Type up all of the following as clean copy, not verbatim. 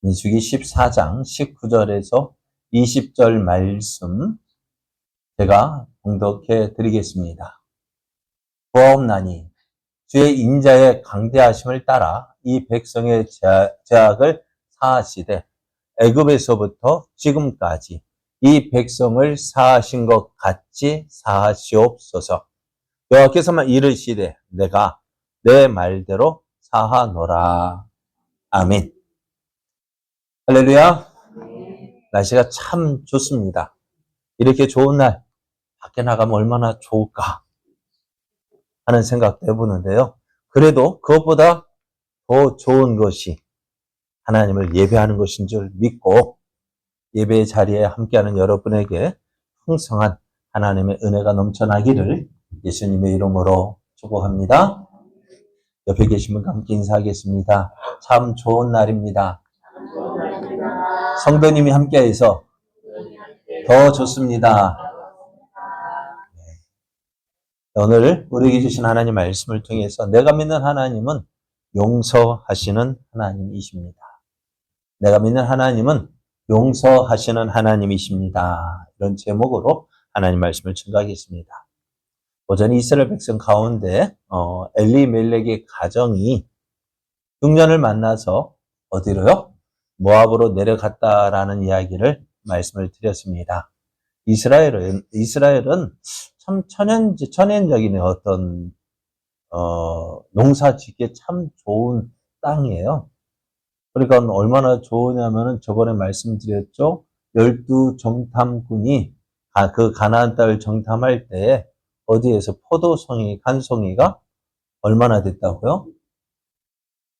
민수기 14장 19절에서 20절 말씀 제가 봉독해 드리겠습니다. 보아옵나니 주의 인자의 강대하심을 따라 이 백성의 죄악을 사하시되 애굽에서부터 지금까지 이 백성을 사하신 것 같이 사하시옵소서. 여호와께서만 이르시되 내가 내 말대로 사하노라. 아멘. 할렐루야. 날씨가 참 좋습니다. 이렇게 좋은 날 밖에 나가면 얼마나 좋을까 하는 생각도 해보는데요. 그래도 그것보다 더 좋은 것이 하나님을 예배하는 것인 줄 믿고 예배의 자리에 함께하는 여러분에게 풍성한 하나님의 은혜가 넘쳐나기를 예수님의 이름으로 축복합니다. 옆에 계신 분과 함께 인사하겠습니다. 참 좋은 날입니다. 성도님이 함께해서 더 좋습니다. 오늘 우리에게 주신 하나님 말씀을 통해서 내가 믿는 하나님은 용서하시는 하나님이십니다. 내가 믿는 하나님은 용서하시는 하나님이십니다. 이런 제목으로 하나님 말씀을 증거하겠습니다. 오전에 이스라엘 백성 가운데 엘리멜렉의 가정이 흉년을 만나서 어디로요? 모압으로 내려갔다라는 이야기를 말씀을 드렸습니다. 이스라엘은 참 천연적인 어떤 농사 짓기에 참 좋은 땅이에요. 그러니까 얼마나 좋으냐면은 저번에 말씀드렸죠. 12정탐군이 그 가나안 땅을 정탐할 때 어디에서 포도송이 간송이가 얼마나 됐다고요?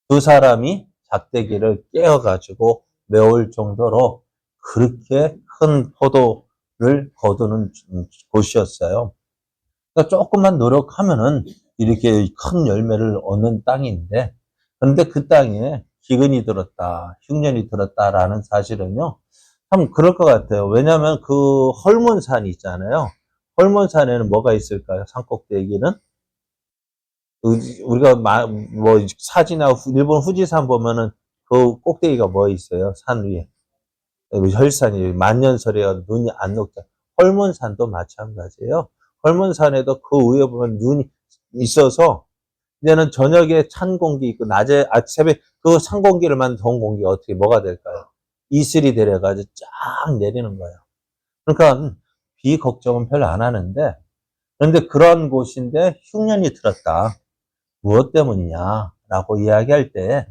두 사람이 작대기를 깨어가지고 메울 정도로 그렇게 큰 포도를 거두는 곳이었어요. 그러니까 조금만 노력하면은 이렇게 큰 열매를 얻는 땅인데, 그런데 그 땅에 기근이 들었다, 흉년이 들었다라는 사실은요, 참 그럴 것 같아요. 왜냐하면 그 헐몬산이 있잖아요. 헐몬산에는 뭐가 있을까요? 산꼭대기는? 우리가 뭐 사진이나 일본 후지산 보면은 그 꼭대기가 뭐 있어요? 산 위에. 혈산이 만년설이가 눈이 안 녹죠. 헐몬산도 마찬가지예요. 헐몬산에도 그 위에 보면 눈이 있어서 이제는 저녁에 찬 공기 있고 낮에 아침에 그 찬 공기를 더운 공기가 어떻게 뭐가 될까요? 이슬이 내려가지고 쫙 내리는 거예요. 그러니까 비 걱정은 별로 안 하는데, 그런데 그런 곳인데 흉년이 들었다. 무엇 때문이냐라고 이야기할 때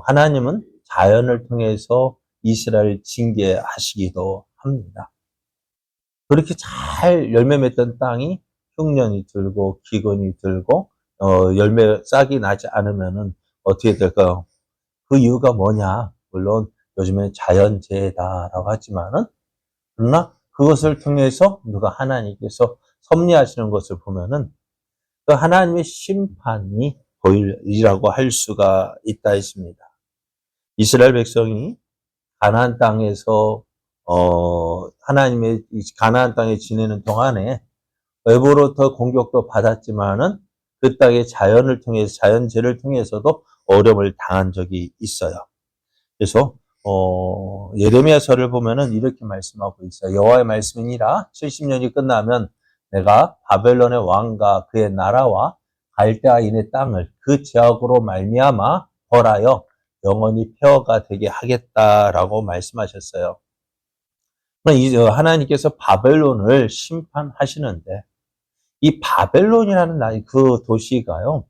하나님은 자연을 통해서 이스라엘 징계하시기도 합니다. 그렇게 잘 열매 맺던 땅이 흉년이 들고 기근이 들고 열매 싹이 나지 않으면은 어떻게 될까요? 그 이유가 뭐냐? 물론 요즘에 자연재해다라고 하지만은, 그러나 그것을 통해서 누가 하나님께서 섭리하시는 것을 보면은 그 하나님의 심판이 보이라고 할 수가 있다 했습니다. 이스라엘 백성이 가나안 땅에서 하나님의 가나안 땅에 지내는 동안에 외부로부터 공격도 받았지만은 그 땅의 자연을 통해서 자연재해를 통해서도 어려움을 당한 적이 있어요. 그래서 예레미야서를 보면은 이렇게 말씀하고 있어요. 여호와의 말씀이니라 70년이 끝나면 내가 바벨론의 왕과 그의 나라와 갈대아인의 땅을 그 죄악으로 말미암아 벌하여 영원히 폐허가 되게 하겠다라고 말씀하셨어요. 하나님께서 바벨론을 심판하시는데 이 바벨론이라는 그 도시가요.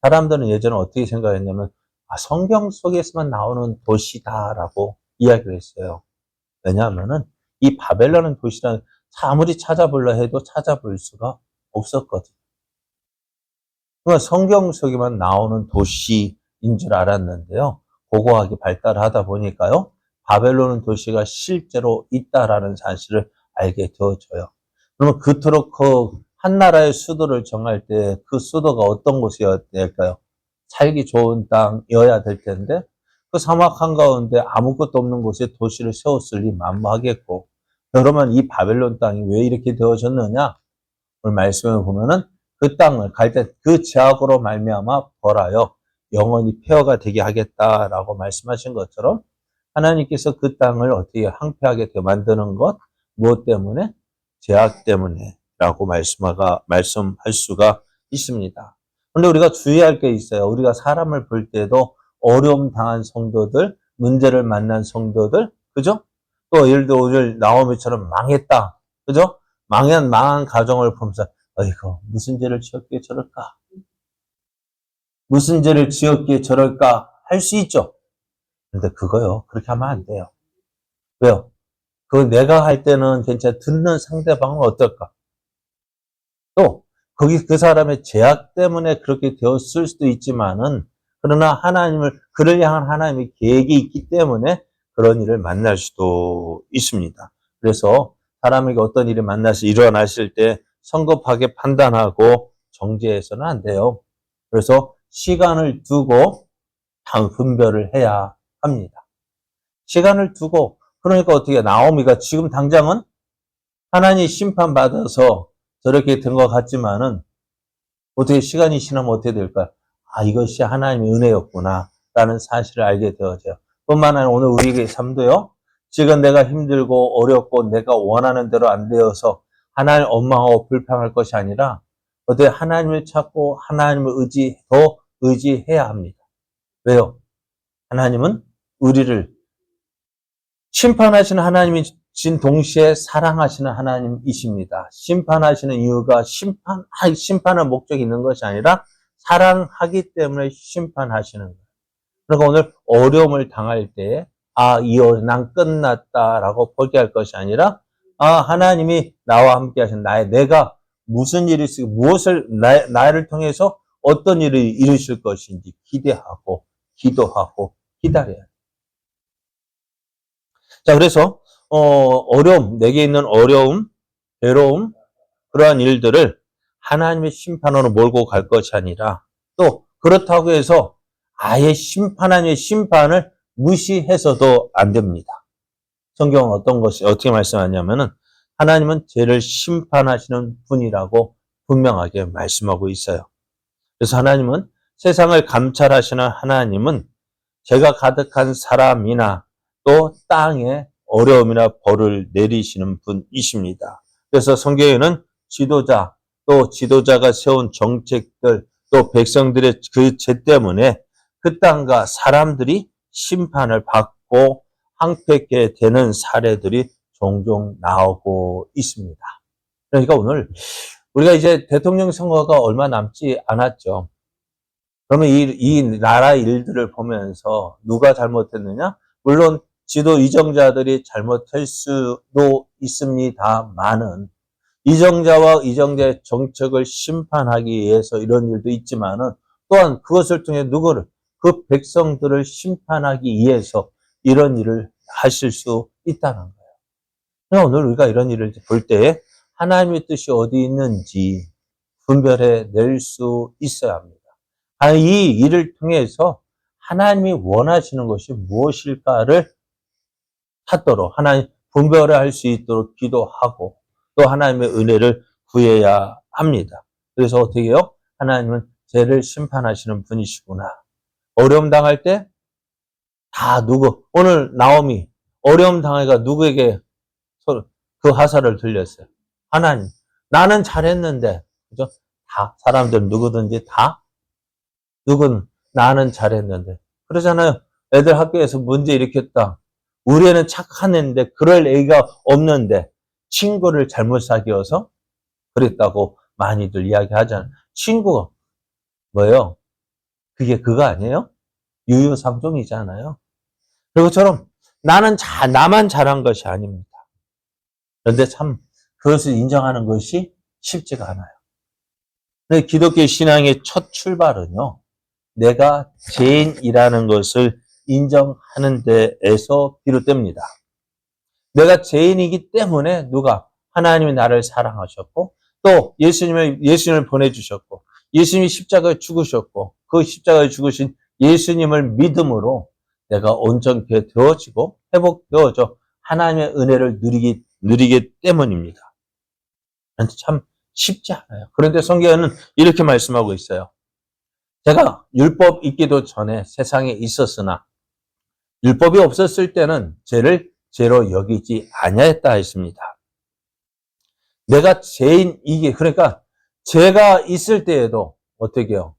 사람들은 예전에 어떻게 생각했냐면 성경 속에서만 나오는 도시다라고 이야기를 했어요. 왜냐하면은 이 바벨론은 도시는 아무리 찾아보려 해도 찾아볼 수가 없었거든요. 그러니까 성경 속에만 나오는 도시인 줄 알았는데요. 고고하게 발달하다 보니까요. 바벨론 도시가 실제로 있다라는 사실을 알게 되어져요. 그러면 그토록 한 나라의 수도를 정할 때 그 수도가 어떤 곳이어야 될까요? 살기 좋은 땅이어야 될 텐데 그 사막 한가운데 아무것도 없는 곳에 도시를 세웠으니 만무하겠고, 그러면 이 바벨론 땅이 왜 이렇게 되어졌느냐? 오늘 말씀을 보면은 그 땅을 갈 때 그 죄악으로 말미암아 벌하여 영원히 폐허가 되게 하겠다라고 말씀하신 것처럼 하나님께서 그 땅을 어떻게 황폐하게 만드는 것, 무엇 때문에? 죄악 때문에라고 말씀할 수가 있습니다. 그런데 우리가 주의할 게 있어요. 우리가 사람을 볼 때도 어려움 당한 성도들, 문제를 만난 성도들, 그죠? 또 예를 들어 오늘 나오미처럼 망했다, 그죠? 망한 가정을 보면서 어이구 무슨 죄를 지었기에 저럴까? 무슨 죄를 지었기에 저럴까? 할 수 있죠. 근데 그거요, 그렇게 하면 안 돼요. 왜요? 그 내가 할 때는 괜찮아. 듣는 상대방은 어떨까? 또 거기 그 사람의 죄악 때문에 그렇게 되었을 수도 있지만은, 그러나 그를 향한 하나님의 계획이 있기 때문에 그런 일을 만날 수도 있습니다. 그래서 사람에게 어떤 일이 일어나실 때 성급하게 판단하고 정죄해서는 안 돼요. 그래서 시간을 두고 분별을 해야 합니다. 시간을 두고, 그러니까 어떻게 나오미가 지금 당장은 하나님 심판받아서 저렇게 된 것 같지만은 어떻게 시간이 지나면 어떻게 될까요? 아, 이것이 하나님의 은혜였구나 라는 사실을 알게 되어져요. 뿐만 아니라 오늘 우리의 삶도요, 지금 내가 힘들고 어렵고 내가 원하는 대로 안 되어서 하나님 원망하고 불평할 것이 아니라 어떻게 하나님을 찾고 하나님을 더 의지해야 합니다. 왜요? 하나님은 우리를 심판하시는 하나님이신 동시에 사랑하시는 하나님이십니다. 심판하시는 이유가 심판할 목적이 있는 것이 아니라 사랑하기 때문에 심판하시는 거예요. 그러니까 오늘 어려움을 당할 때, 난 끝났다라고 포기할 것이 아니라, 하나님이 나와 함께 하신 내가 무슨 일이 있으고 나를 통해서 어떤 일을 이루실 것인지 기대하고, 기도하고, 기다려야 돼요. 자, 그래서, 내게 있는 어려움, 괴로움, 그러한 일들을 하나님의 심판으로 몰고 갈 것이 아니라, 또, 그렇다고 해서 아예 하나님의 심판을 무시해서도 안 됩니다. 성경은 어떻게 말씀하냐면은, 하나님은 죄를 심판하시는 분이라고 분명하게 말씀하고 있어요. 그래서 세상을 감찰하시는 하나님은 죄가 가득한 사람이나 또 땅에 어려움이나 벌을 내리시는 분이십니다. 그래서 성경에는 또 지도자가 세운 정책들, 또 백성들의 그 죄 때문에 그 땅과 사람들이 심판을 받고 황폐케 되는 사례들이 종종 나오고 있습니다. 그러니까 오늘 우리가 이제 대통령 선거가 얼마 남지 않았죠. 그러면 이 나라 일들을 보면서 누가 잘못했느냐? 물론 지도 이정자들이 잘못할 수도 있습니다만은, 이정자와 이정자의 정책을 심판하기 위해서 이런 일도 있지만은, 또한 그것을 통해 그 백성들을 심판하기 위해서 이런 일을 하실 수 있다는 거예요. 그러니까 오늘 우리가 이런 일을 볼 때에 하나님의 뜻이 어디 있는지 분별해 낼 수 있어야 합니다. 이 일을 통해서 하나님이 원하시는 것이 무엇일까를 찾도록, 분별을 할 수 있도록 기도하고, 또 하나님의 은혜를 구해야 합니다. 그래서 어떻게 해요? 하나님은 죄를 심판하시는 분이시구나. 어려움 당할 때 오늘 나오미 어려움 당하니까 누구에게 그 화살을 들렸어요? 하나님. 나는 잘했는데, 그죠? 사람들 누구든지 나는 잘했는데. 그러잖아요. 애들 학교에서 문제 일으켰다. 우리 애는 착한 애인데 그럴 애가 없는데 친구를 잘못 사귀어서 그랬다고 많이들 이야기하잖아요. 친구가 뭐예요? 그게 그거 아니에요? 유유상종이잖아요. 그것처럼 나만 잘한 것이 아닙니다. 그런데 참 그것을 인정하는 것이 쉽지가 않아요. 근데 기독교 신앙의 첫 출발은요, 내가 죄인이라는 것을 인정하는 데에서 비롯됩니다. 내가 죄인이기 때문에 하나님이 나를 사랑하셨고, 또 예수님을 보내주셨고, 예수님이 십자가에 죽으셨고, 그 십자가에 죽으신 예수님을 믿음으로 내가 온전케 되어지고 회복되어져 하나님의 은혜를 누리기 때문입니다. 참 쉽지 않아요. 그런데 성경에는 이렇게 말씀하고 있어요. 제가 율법 있기도 전에 세상에 있었으나 율법이 없었을 때는 죄를 죄로 여기지 아니하였다 했습니다. 내가 죄인이기, 그러니까 죄가 있을 때에도 어떻게 해요?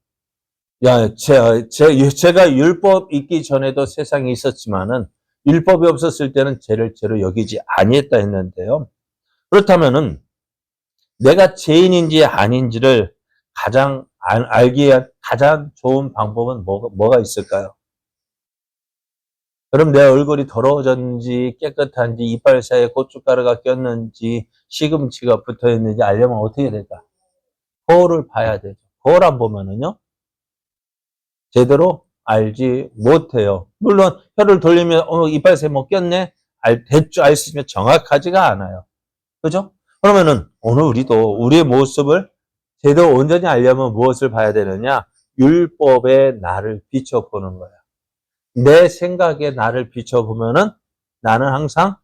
제가 율법 있기 전에도 세상에 있었지만은 율법이 없었을 때는 죄를 죄로 여기지 아니했다 했는데요. 그렇다면은 내가 죄인인지 아닌지를 가장 알기 위한 가장 좋은 방법은 뭐가 있을까요? 그럼 내 얼굴이 더러워졌는지 깨끗한지 이빨 사이에 고춧가루가 꼈는지 시금치가 붙어있는지 알려면 어떻게 될까? 거울을 봐야 되죠. 거울 안 보면은요, 제대로 알지 못해요. 물론 혀를 돌리면 이빨 사이에 뭐 꼈네? 대충 알 수 있으면 정확하지가 않아요. 그죠? 그러면은 오늘 우리도 우리의 모습을 제대로 온전히 알려면 무엇을 봐야 되느냐? 율법의 나를 비춰보는 거야. 내 생각에 나를 비춰보면은 나는 항상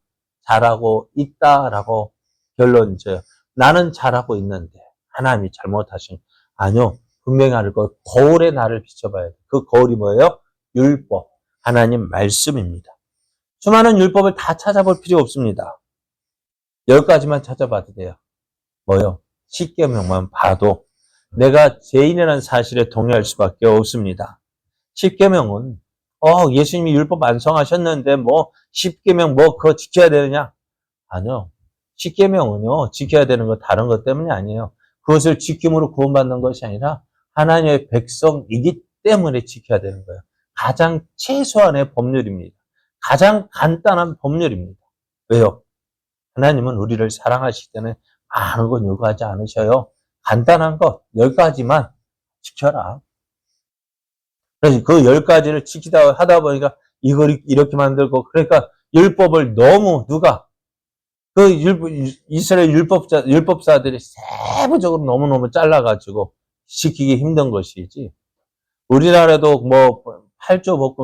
잘하고 있다라고 결론 져요. 나는 잘하고 있는데 하나님이 잘못하신 아니요. 분명히 알 것. 거울에 나를 비춰봐야 돼. 그 거울이 뭐예요? 율법. 하나님 말씀입니다. 수많은 율법을 다 찾아볼 필요 없습니다. 10가지만 찾아봐도 돼요. 뭐요? 십계명만 봐도 내가 죄인이라는 사실에 동의할 수밖에 없습니다. 십계명은 예수님이 율법 완성하셨는데 뭐 십계명 뭐 그거 지켜야 되느냐? 아니요. 십계명은요. 지켜야 되는 거 다른 것 때문이 아니에요. 그것을 지킴으로 구원받는 것이 아니라 하나님의 백성이기 때문에 지켜야 되는 거예요. 가장 최소한의 법률입니다. 가장 간단한 법률입니다. 왜요? 하나님은 우리를 사랑하시기 때문에 많은 건 요구하지 않으셔요. 간단한 것 10가지만 지켜라. 그래서 그 10가지를 지키다 하다 보니까 이걸 이렇게 만들고, 그러니까 율법을 너무 누가 이스라엘 율법사들이 세부적으로 너무너무 잘라가지고 지키기 힘든 것이지. 우리나라도 뭐 8조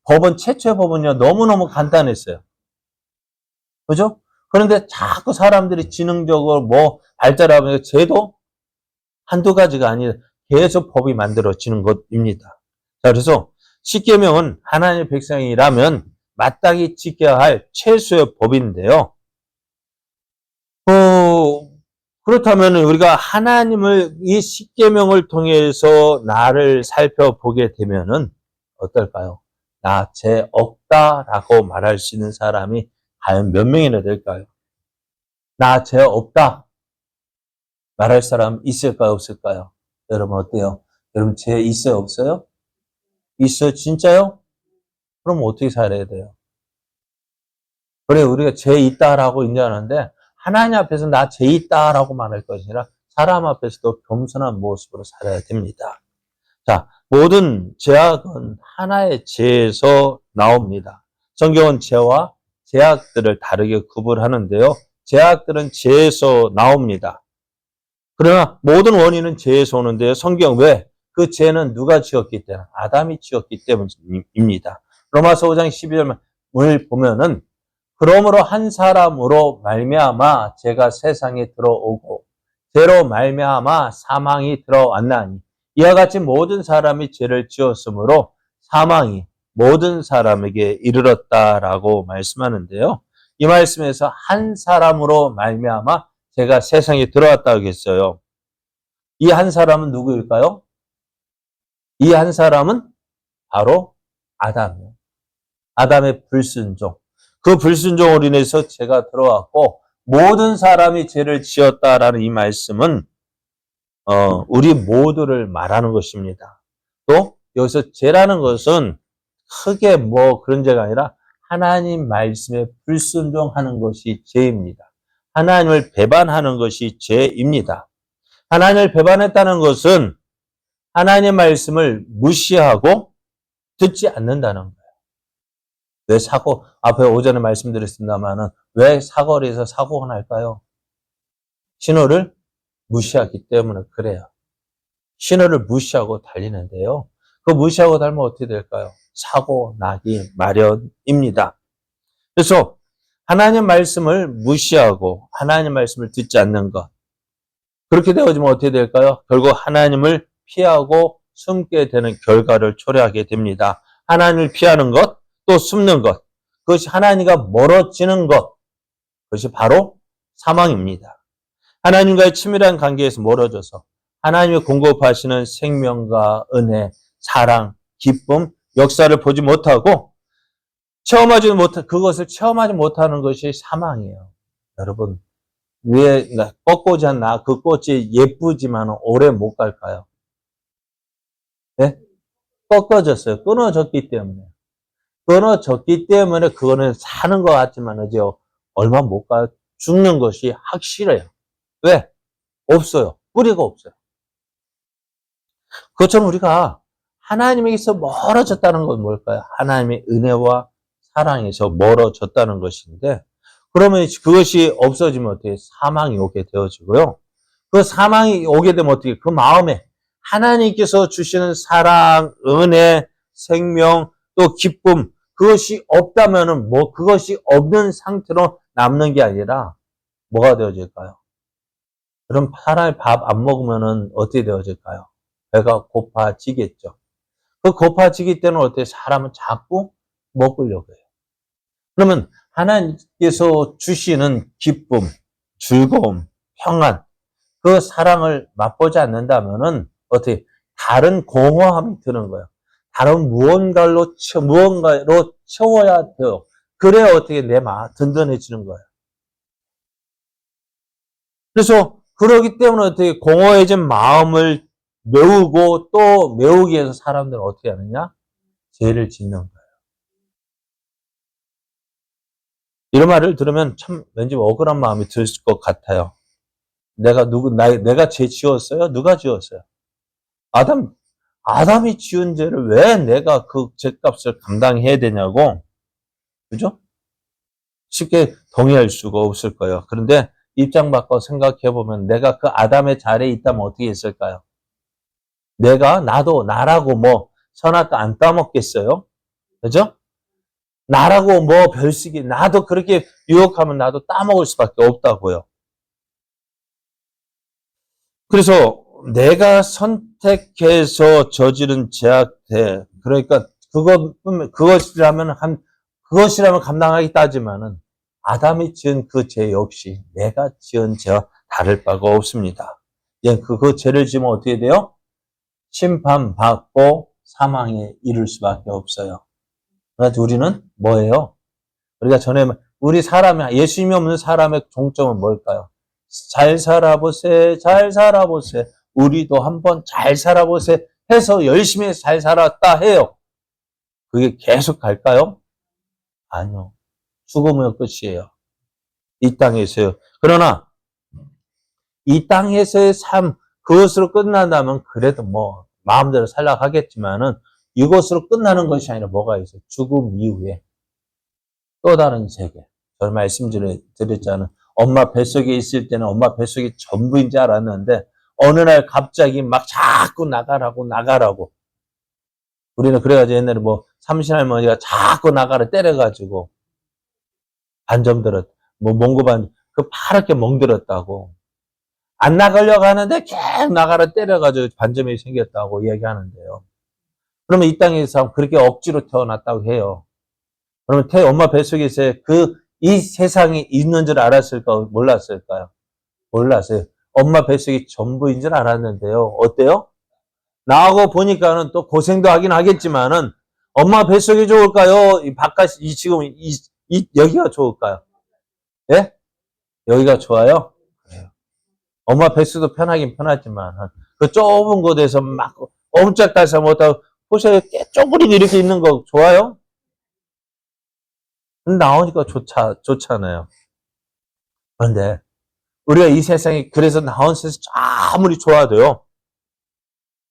법은 최초의 법은요 너무너무 간단했어요. 그죠? 그런데 자꾸 사람들이 지능적으로 뭐 발달하면서 죄도 한두 가지가 아니라 계속 법이 만들어지는 것입니다. 자, 그래서 십계명은 하나님의 백성이라면 마땅히 지켜야 할 최소의 법인데요. 그렇다면 우리가 하나님을 이 십계명을 통해서 나를 살펴보게 되면은 어떨까요? 나 죄 없다라고 말할 수 있는 사람이 과연 몇 명이나 될까요? 나 죄 없다 말할 사람 있을까요, 없을까요? 여러분 어때요? 여러분 죄 있어요, 없어요? 있어요, 진짜요? 그럼 어떻게 살아야 돼요? 그래, 우리가 죄 있다라고 인정하는데 하나님 앞에서 나 죄 있다라고 말할 것이 아니라 사람 앞에서도 겸손한 모습으로 살아야 됩니다. 자, 모든 죄악은 하나의 죄에서 나옵니다. 성경은 죄와 죄악들을 다르게 구분하는데요. 죄악들은 죄에서 나옵니다. 그러나 모든 원인은 죄에서 오는데요. 성경 왜? 그 죄는 누가 지었기 때문에? 아담이 지었기 때문입니다. 로마서 5장 12절을 보면은 그러므로 한 사람으로 말미암아 죄가 세상에 들어오고 죄로 말미암아 사망이 들어왔나니 이와 같이 모든 사람이 죄를 지었으므로 사망이 모든 사람에게 이르렀다라고 말씀하는데요. 이 말씀에서 한 사람으로 말미암아 죄가 세상에 들어왔다고 했어요. 이 한 사람은 누구일까요? 이 한 사람은 바로 아담이에요. 아담의 불순종. 그 불순종으로 인해서 죄가 들어왔고 모든 사람이 죄를 지었다라는 이 말씀은 우리 모두를 말하는 것입니다. 또 여기서 죄라는 것은 크게 뭐 그런 죄가 아니라 하나님 말씀에 불순종하는 것이 죄입니다. 하나님을 배반하는 것이 죄입니다. 하나님을 배반했다는 것은 하나님의 말씀을 무시하고 듣지 않는다는 거예요. 왜 앞에 오전에 말씀드렸습니다만은 왜 사거리에서 사고가 날까요? 신호를 무시하기 때문에 그래요. 신호를 무시하고 달리는데요. 그 무시하고 달면 어떻게 될까요? 사고 나기 마련입니다. 그래서 하나님 말씀을 무시하고 하나님 말씀을 듣지 않는 것. 그렇게 되어지면 어떻게 될까요? 결국 하나님을 피하고 숨게 되는 결과를 초래하게 됩니다. 하나님을 피하는 것, 또 숨는 것, 그것이 하나님과 멀어지는 것, 그것이 바로 사망입니다. 하나님과의 치밀한 관계에서 멀어져서 하나님이 공급하시는 생명과 은혜, 사랑, 기쁨, 역사를 보지 못하고 그것을 체험하지 못하는 것이 사망이에요. 여러분, 왜 꺾고자 그 꽃이 예쁘지만 오래 못 갈까요? 네? 꺾어졌어요. 끊어졌기 때문에. 끊어졌기 때문에 그거는 사는 것 같지만 얼마 못 가, 죽는 것이 확실해요. 왜? 없어요. 뿌리가 없어요. 그것처럼 우리가 하나님에게서 멀어졌다는 건 뭘까요? 하나님의 은혜와 사랑에서 멀어졌다는 것인데, 그러면 그것이 없어지면 어떻게 사망이 오게 되어지고요. 그 사망이 오게 되면 어떻게 그 마음에 하나님께서 주시는 사랑, 은혜, 생명, 또 기쁨, 그것이 없다면은 그것이 없는 상태로 남는 게 아니라 뭐가 되어질까요? 그럼 하나의 밥 안 먹으면은 어떻게 되어질까요? 배가 고파지겠죠. 그 고파지기 때문에 어떻게 사람은 자꾸 먹으려고 해요. 그러면 하나님께서 주시는 기쁨, 즐거움, 평안, 그 사랑을 맛보지 않는다면은 어떻게 다른 공허함이 드는 거예요. 다른 무언가로 채워야 돼요. 그래야 어떻게 내 마음 든든해지는 거예요. 그래서 그러기 때문에 어떻게 공허해진 마음을 메우고 또 메우기 위해서 사람들은 어떻게 하느냐? 죄를 짓는 거예요. 이런 말을 들으면 참 왠지 억울한 마음이 들 것 같아요. 내가 죄 지었어요? 누가 지었어요? 아담이 지은 죄를 왜 내가 그 죄값을 감당해야 되냐고. 그죠? 쉽게 동의할 수가 없을 거예요. 그런데 입장 바꿔 생각해 보면 내가 그 아담의 자리에 있다면 어떻게 했을까요? 나라고 선악과 안 따먹겠어요? 그죠? 나라고 별식이, 나도 그렇게 유혹하면 나도 따먹을 수밖에 없다고요. 그래서 내가 선택해서 저지른 죄악대, 그러니까 그것이라면 감당하기 따지만은 아담이 지은 그 죄 역시 내가 지은 죄와 다를 바가 없습니다. 그 죄를 지으면 어떻게 돼요? 심판받고 사망에 이를 수밖에 없어요. 그래서 우리는 뭐예요? 우리가 우리 예수님이 없는 사람의 종점은 뭘까요? 잘 살아보세, 잘 살아보세. 우리도 한번 잘 살아보세 해서 열심히 잘 살았다 해요. 그게 계속 갈까요? 아니요. 죽으면 끝이에요. 이 땅에서요. 그러나 이 땅에서의 삶, 그것으로 끝난다면 그래도 마음대로 살아가겠지만은 이것으로 끝나는 것이 아니라 뭐가 있어요? 죽음 이후에 또 다른 세계. 저는 말씀드렸잖아요. 엄마 뱃속에 있을 때는 엄마 뱃속이 전부인 줄 알았는데 어느 날 갑자기 막 자꾸 나가라고. 우리는 그래가지고 옛날에 삼신할머니가 자꾸 나가라 때려가지고 반점 들었, 몽고반, 파랗게 멍들었다고. 안 나가려고 하는데 계속 나가라 때려가지고 반점이 생겼다고 이야기하는데요. 그러면 이 땅에서 그렇게 억지로 태어났다고 해요. 그러면 엄마 뱃속에서 이 세상이 있는 줄 알았을까? 몰랐을까요? 몰랐어요. 엄마 뱃속이 전부인 줄 알았는데요. 어때요? 나하고 보니까는 또 고생도 하긴 하겠지만은 엄마 뱃속이 좋을까요? 여기가 좋을까요? 예? 여기가 좋아요? 그래요. 엄마 뱃속도 편하긴 편하지만 그 좁은 곳에서 막 옴짝달싹 못하고 보세요. 쪼그리고 이렇게 있는 거 좋아요? 나오니까 좋잖아요. 그런데 우리가 이 세상에 그래서 나온 세상 아무리 좋아도요.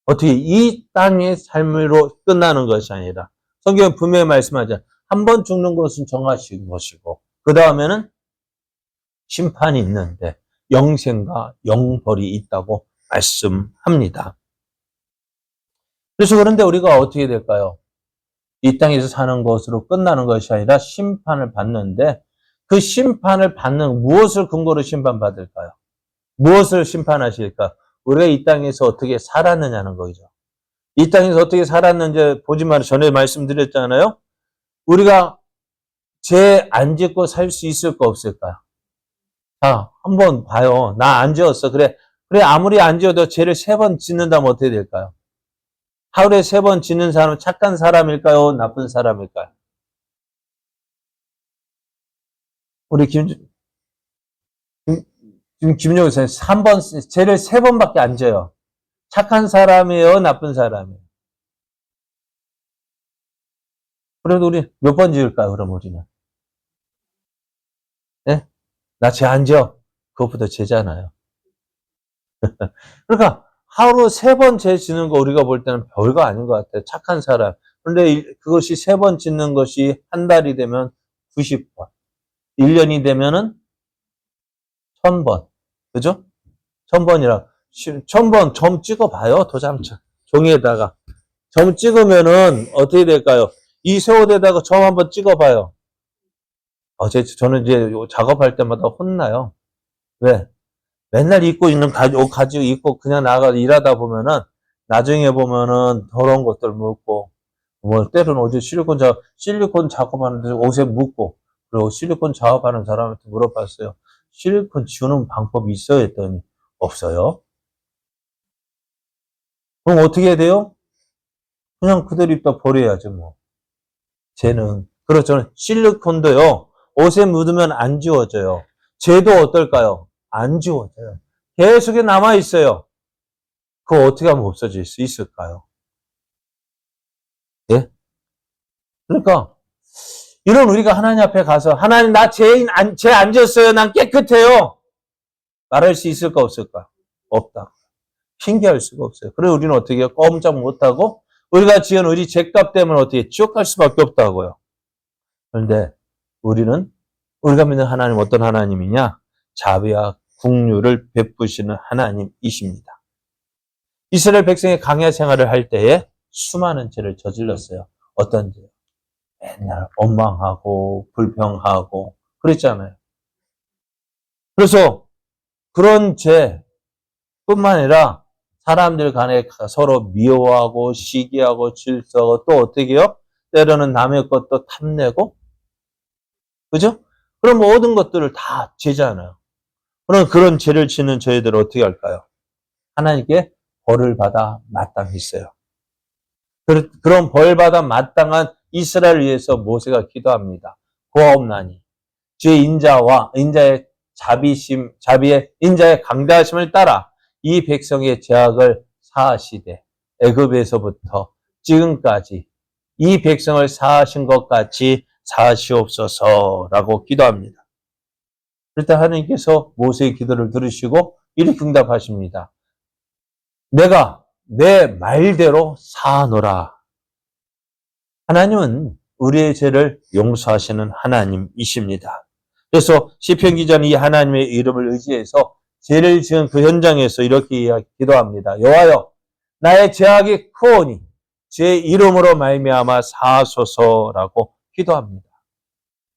어떻게 이 땅의 삶으로 끝나는 것이 아니라 성경은 분명히 말씀하죠. 한 번 죽는 것은 정하신 것이고 그 다음에는 심판이 있는데 영생과 영벌이 있다고 말씀합니다. 그래서 그런데 우리가 어떻게 될까요? 이 땅에서 사는 것으로 끝나는 것이 아니라 심판을 받는데 그 심판을 받는 무엇을 근거로 심판받을까요? 무엇을 심판하실까? 우리가 이 땅에서 어떻게 살았느냐는 거죠. 이 땅에서 어떻게 살았는지 보지만 전에 말씀드렸잖아요. 우리가 죄 안 짓고 살 수 있을까 없을까요? 자, 한번 봐요. 나 안 지었어. 그래. 그래, 아무리 안 지어도 죄를 3번 짓는다면 어떻게 될까요? 하루에 3번 짓는 사람은 착한 사람일까요? 나쁜 사람일까요? 우리 김종우 선생님, 3번, 죄를 3번밖에 안 져요. 착한 사람이에요? 나쁜 사람이에요? 그래도 우리 몇 번 지을까요? 그럼 우리는? 네? 나 죄 안 지어. 그것보다 죄잖아요. 그러니까 하루 3번 죄 지는 거 우리가 볼 때는 별거 아닌 것 같아요. 착한 사람. 그런데 그것이 3번 짓는 것이 한 달이 되면 90번. 1년이 되면은 1000번. 그죠? 1000번이라. 1000번 점 찍어봐요. 도장처. 종이에다가. 점 찍으면은 어떻게 될까요? 이 세월에다가 점 한번 찍어봐요. 저는 이제 작업할 때마다 혼나요. 왜? 맨날 입고 있는 옷 가지고 입고 그냥 나가 일하다 보면은 나중에 보면은 더러운 것들 묻고 뭐 때로는 어제 실리콘 작업하는데 옷에 묻고 그리고 실리콘 작업하는 사람한테 물어봤어요. 실리콘 지우는 방법이 있어요? 했더니 없어요. 그럼 어떻게 해야 돼요? 그냥 그대로 입다 버려야죠 뭐. 쟤는 그렇죠. 실리콘도요. 옷에 묻으면 안 지워져요. 쟤도 어떨까요? 안 지워져요. 계속 남아 있어요. 그거 어떻게 하면 없어질 수 있을까요? 예? 그러니까 이런 우리가 하나님 앞에 가서 하나님 나 죄 안 졌어요. 난 깨끗해요. 말할 수 있을까 없을까? 없다. 핑계할 수가 없어요. 그래 우리는 어떻게 해요? 꼼짝 못하고 우리가 지은 우리 죄값 때문에 어떻게 지옥 갈 수밖에 없다고요. 그런데 우리가 믿는 하나님 어떤 하나님이냐? 자비와 긍휼을 베푸시는 하나님이십니다. 이스라엘 백성이 광야 생활을 할 때에 수많은 죄를 저질렀어요. 어떤 죄? 맨날 원망하고 불평하고 그랬잖아요. 그래서 그런 죄뿐만 아니라 사람들 간에 서로 미워하고 시기하고 질서하고 또 어떻게 해요? 때로는 남의 것도 탐내고 그죠? 그런 모든 것들을 다 죄잖아요. 그럼 그런 죄를 짓는 저희들은 어떻게 할까요? 하나님께 벌을 받아 마땅했어요. 그런 벌 받아 마땅한 이스라엘을 위해서 모세가 기도합니다. 고아옵나니 주의 인자의 자비의 인자의 강대하심을 따라 이 백성의 죄악을 사하시되 애굽에서부터 지금까지 이 백성을 사하신 것 같이 사하시옵소서라고 기도합니다. 그럴 때 하나님께서 모세의 기도를 들으시고 이렇게 응답하십니다. 내가 내 말대로 사하노라. 하나님은 우리의 죄를 용서하시는 하나님이십니다. 그래서 시편 기자는 이 하나님의 이름을 의지해서 죄를 지은 그 현장에서 이렇게 기도합니다. 여호와여 나의 죄악이 크오니 제 이름으로 말미암아 사하소서라고 기도합니다.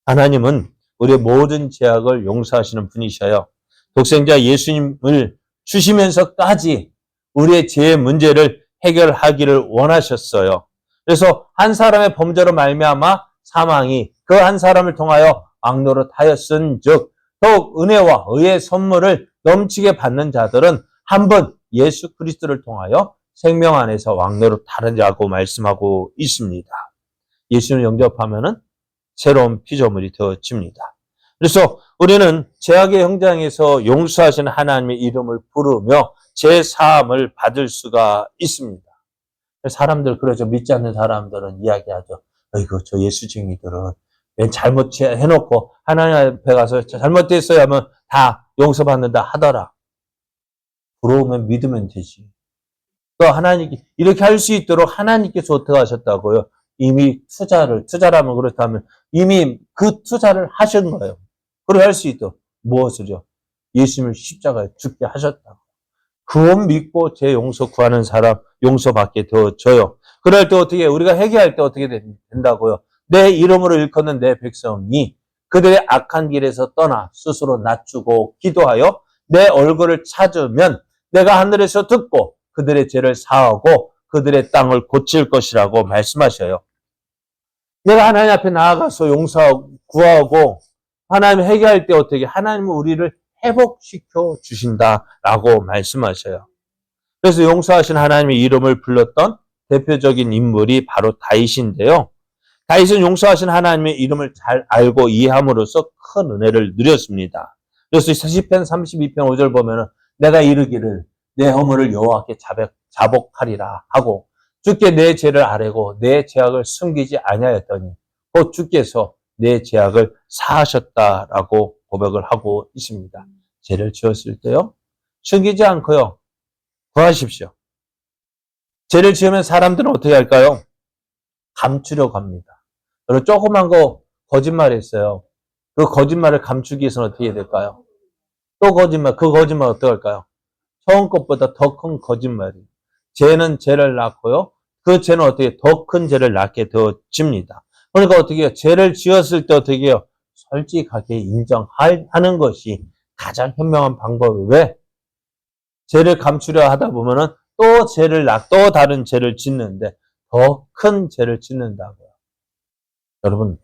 하나님은 우리의 모든 죄악을 용서하시는 분이셔요. 독생자 예수님을 주시면서까지 우리의 죄의 문제를 해결하기를 원하셨어요. 그래서 한 사람의 범죄로 말미암아 사망이 그 한 사람을 통하여 왕노릇 하였은즉 더욱 은혜와 의의 선물을 넘치게 받는 자들은 한 번 예수 그리스도를 통하여 생명 안에서 왕노릇 하느냐고 말씀하고 있습니다. 예수를 영접하면은 새로운 피조물이 되어집니다. 그래서 우리는 죄악의 현장에서 용서하시는 하나님의 이름을 부르며 죄 사함을 받을 수가 있습니다. 사람들 그러죠. 믿지 않는 사람들은 이야기하죠. 어이구 저 예수쟁이들은 맨 잘못해놓고 하나님 앞에 가서 잘못됐어야 하면 다 용서받는다 하더라. 부러우면 믿으면 되지. 또 하나님 이렇게 할 수 있도록 하나님께서 어떻게 하셨다고요? 이미 투자라면 그렇다면 이미 그 투자를 하신 거예요. 그걸 할 수 있도록 무엇을요? 예수님을 십자가에 죽게 하셨다고. 그것 믿고 제 용서 구하는 사람 용서받게 되어져요. 그럴 때 어떻게 우리가 회개할 때 어떻게 된다고요? 내 이름으로 일컫는 내 백성이 그들의 악한 길에서 떠나 스스로 낮추고 기도하여 내 얼굴을 찾으면 내가 하늘에서 듣고 그들의 죄를 사하고 그들의 땅을 고칠 것이라고 말씀하셔요. 내가 하나님 앞에 나아가서 용서하고 구하고 하나님 회개할 때 어떻게 하나님은 우리를 회복시켜 주신다라고 말씀하셔요. 그래서 용서하신 하나님의 이름을 불렀던 대표적인 인물이 바로 다윗인데요. 다윗은 용서하신 하나님의 이름을 잘 알고 이해함으로써 큰 은혜를 누렸습니다. 그래서 시편 32편 5절 보면은 내가 이르기를 내 허물을 여호와께 자복하리라 하고 주께 내 죄를 아뢰고 내 죄악을 숨기지 아니하였더니 곧 주께서 내 죄악을 사하셨다라고 고백을 하고 있습니다. 죄를 지었을 때요, 숨기지 않고요, 구하십시오. 죄를 지으면 사람들은 어떻게 할까요? 감추려고 합니다. 그리고 조그만 거 거짓말했어요. 그 거짓말을 감추기 위해서는 어떻게 해야 될까요? 또 거짓말, 그 거짓말 어떻게 할까요? 처음 것보다 더 큰 거짓말이에요. 죄는 죄를 낳고요. 그 죄는 어떻게 더 큰 죄를 낳게 되어집니다. 그러니까 어떻게 해요? 죄를 지었을 때 어떻게 해요? 솔직하게 인정하는 것이 가장 현명한 방법이에요. 왜? 죄를 감추려 하다 보면은 또 다른 죄를 짓는데 더 큰 죄를 짓는다고요. 여러분,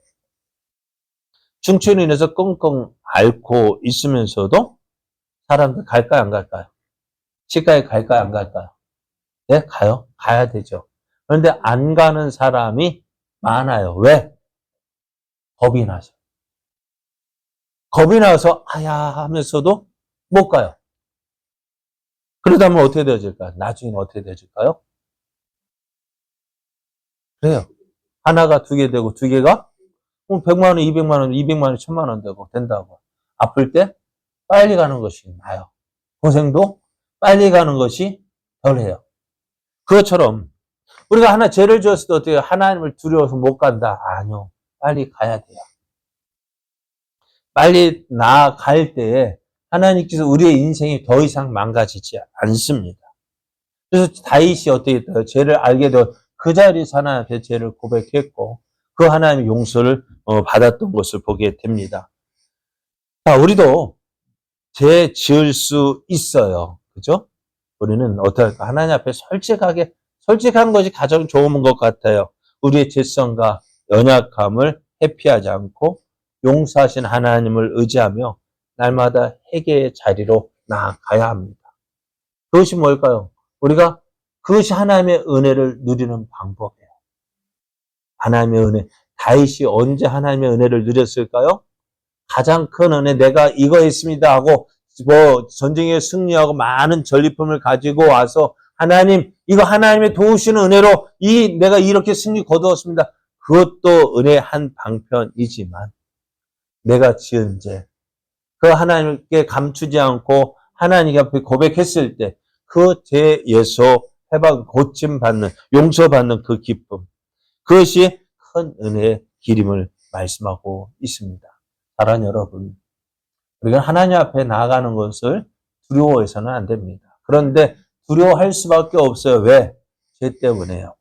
충치로 인해서 끙끙 앓고 있으면서도 사람들 갈까요, 안 갈까요? 치과에 갈까요, 안 갈까요? 네, 가요. 가야 되죠. 그런데 안 가는 사람이 많아요. 왜? 겁이 나서. 겁이 나서 아야 하면서도 못 가요. 그러다면 어떻게 되어질까요? 나중에는 어떻게 되어질까요? 그래요. 하나가 두 개 되고 두 개가 100만 원, 200만 원, 200만 원, 1000만 원 되고 된다고. 아플 때 빨리 가는 것이 나아요. 고생도 빨리 가는 것이 덜해요. 그것처럼 우리가 하나 죄를 지었을 때 어떻게 하나님을 두려워서 못 간다? 아니요. 빨리 가야 돼요. 빨리 나아갈 때에 하나님께서 우리의 인생이 더 이상 망가지지 않습니다. 그래서 다윗이 어떻게 했어요? 죄를 알게 되어 그 자리에서 하나님께 죄를 고백했고 그 하나님의 용서를 받았던 것을 보게 됩니다. 자, 우리도 죄 지을 수 있어요. 그죠? 우리는 어떻게 할까? 하나님 앞에 솔직한 것이 가장 좋은 것 같아요. 우리의 죄성과 연약함을 회피하지 않고 용서하신 하나님을 의지하며 날마다 회개의 자리로 나아가야 합니다. 그것이 뭘까요? 우리가 그것이 하나님의 은혜를 누리는 방법이에요. 하나님의 은혜. 다윗이 언제 하나님의 은혜를 누렸을까요? 가장 큰 은혜, 내가 이거 했습니다 하고 전쟁에 승리하고 많은 전리품을 가지고 와서 하나님, 이거 하나님의 도우시는 은혜로 내가 이렇게 승리 거두었습니다. 그것도 은혜의 한 방편이지만 내가 지은 죄, 그 하나님께 감추지 않고 하나님 앞에 고백했을 때 그 죄에서 고침받는, 용서받는 그 기쁨, 그것이 큰 은혜의 길임을 말씀하고 있습니다. 사랑하는 여러분, 우리가 하나님 앞에 나아가는 것을 두려워해서는 안 됩니다. 그런데 두려워할 수밖에 없어요. 왜? 죄 때문에요.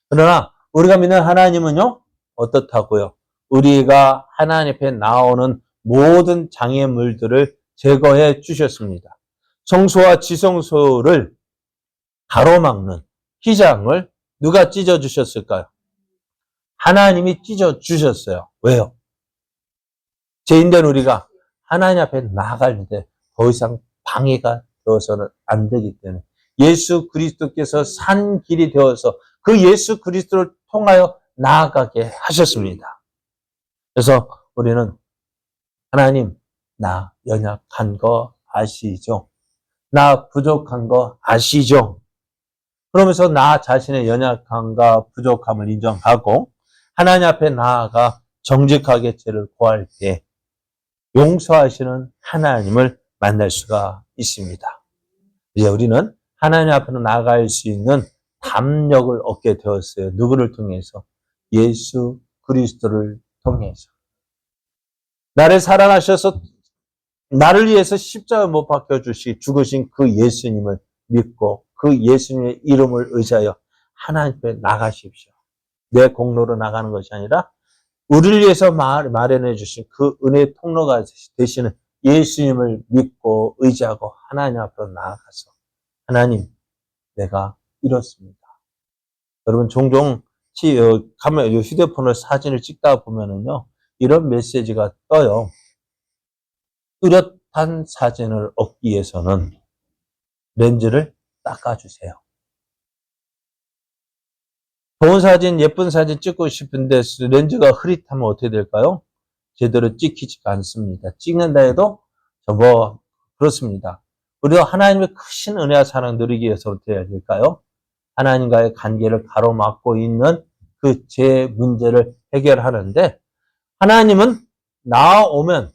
그러나 우리가 믿는 하나님은요, 어떻다고요? 우리가 하나님 앞에 나오는 모든 장애물들을 제거해 주셨습니다. 성소와 지성소를 가로막는 휘장을 누가 찢어 주셨을까요? 하나님이 찢어 주셨어요. 왜요? 죄인된 우리가 하나님 앞에 나아갈 때 더 이상 방해가 되어서는 안 되기 때문에 예수 그리스도께서 산 길이 되어서 그 예수 그리스도를 통하여 나아가게 하셨습니다. 그래서 우리는 하나님, 나 연약한 거 아시죠? 나 부족한 거 아시죠? 그러면서 나 자신의 연약함과 부족함을 인정하고 하나님 앞에 나아가 정직하게 죄를 고할 때 용서하시는 하나님을 만날 수가 있습니다. 이제 우리는 하나님 앞으로 나아갈 수 있는 담력을 얻게 되었어요. 누구를 통해서? 예수 그리스도를 통해서. 나를 사랑하셔서 나를 위해서 십자가 못 박혀 죽으신 그 예수님을 믿고 그 예수님의 이름을 의지하여 하나님 앞에 나가십시오. 내 공로로 나가는 것이 아니라 우리를 위해서 마련해 주신 그 은혜의 통로가 되시는 예수님을 믿고 의지하고 하나님 앞으로 나아가서 하나님, 내가 이렇습니다. 여러분 종종 휴대폰을 사진을 찍다 보면은요, 이런 메시지가 떠요. 뚜렷한 사진을 얻기 위해서는 렌즈를 닦아주세요. 좋은 사진, 예쁜 사진 찍고 싶은데 렌즈가 흐릿하면 어떻게 될까요? 제대로 찍히지가 않습니다. 찍는다 해도 그렇습니다. 우리가 하나님의 크신 은혜와 사랑 누리기 위해서 어떻게 해야 될까요? 하나님과의 관계를 가로막고 있는 그 제 문제를 해결하는데, 하나님은 나오면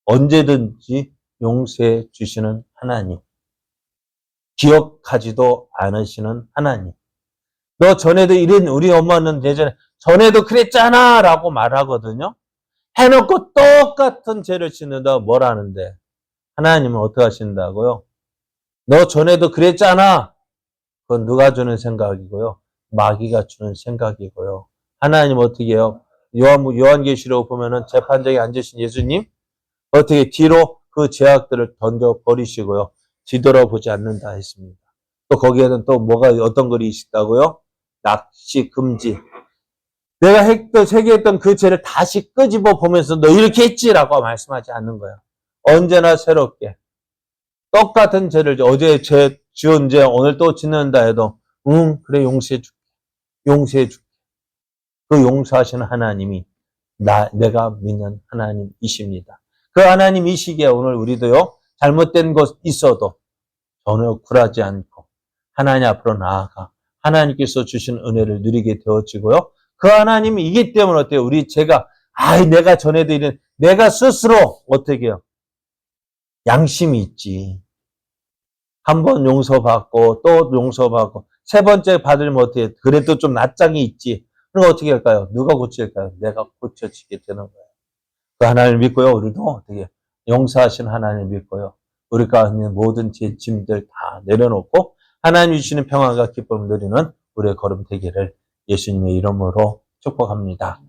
언제든지 용서해 주시는 하나님, 기억하지도 않으시는 하나님. 너 전에도 우리 엄마는 예전에 전에도 그랬잖아 라고 말하거든요. 해놓고 똑같은 죄를 짓는다 뭐라는데, 하나님은 어떻게 하신다고요? 너 전에도 그랬잖아. 그건 누가 주는 생각이고요. 마귀가 주는 생각이고요. 하나님 어떻게 해요? 요한계시록 보면은 재판장에 앉으신 예수님 어떻게 뒤로 그 죄악들을 던져 버리시고요. 뒤돌아보지 않는다 했습니다. 또 거기에는 또 어떤 글이 있다고요? 낚시 금지. 내가 회개했던 그 죄를 다시 끄집어 보면서 너 이렇게 했지라고 말씀하지 않는 거예요. 언제나 새롭게. 똑같은 죄를 어제 지은 죄 오늘 또 짓는다 해도 그래 용서해 줄게. 용서해 줄게. 그 용서하시는 하나님이 내가 믿는 하나님이십니다. 그 하나님이시기에 오늘 우리도요, 잘못된 것 있어도 전혀 굴하지 않고 하나님 앞으로 나아가 하나님께서 주신 은혜를 누리게 되어지고요. 그 하나님이기 때문에 어때요? 내가 전에도 내가 스스로 어떻게 해요? 양심이 있지. 한 번 용서받고 또 용서받고 세 번째 받으면 어떻게 해요? 그래도 좀 낯장이 있지. 그럼 어떻게 할까요? 누가 고칠까요? 내가 고쳐지게 되는 거예요. 그 하나님을 믿고요. 우리도 어떻게 용서하신 하나님을 믿고요. 우리가 있는 모든 제 짐들 다 내려놓고 하나님 주시는 평안과 기쁨을 누리는 우리의 걸음 되기를 예수님의 이름으로 축복합니다.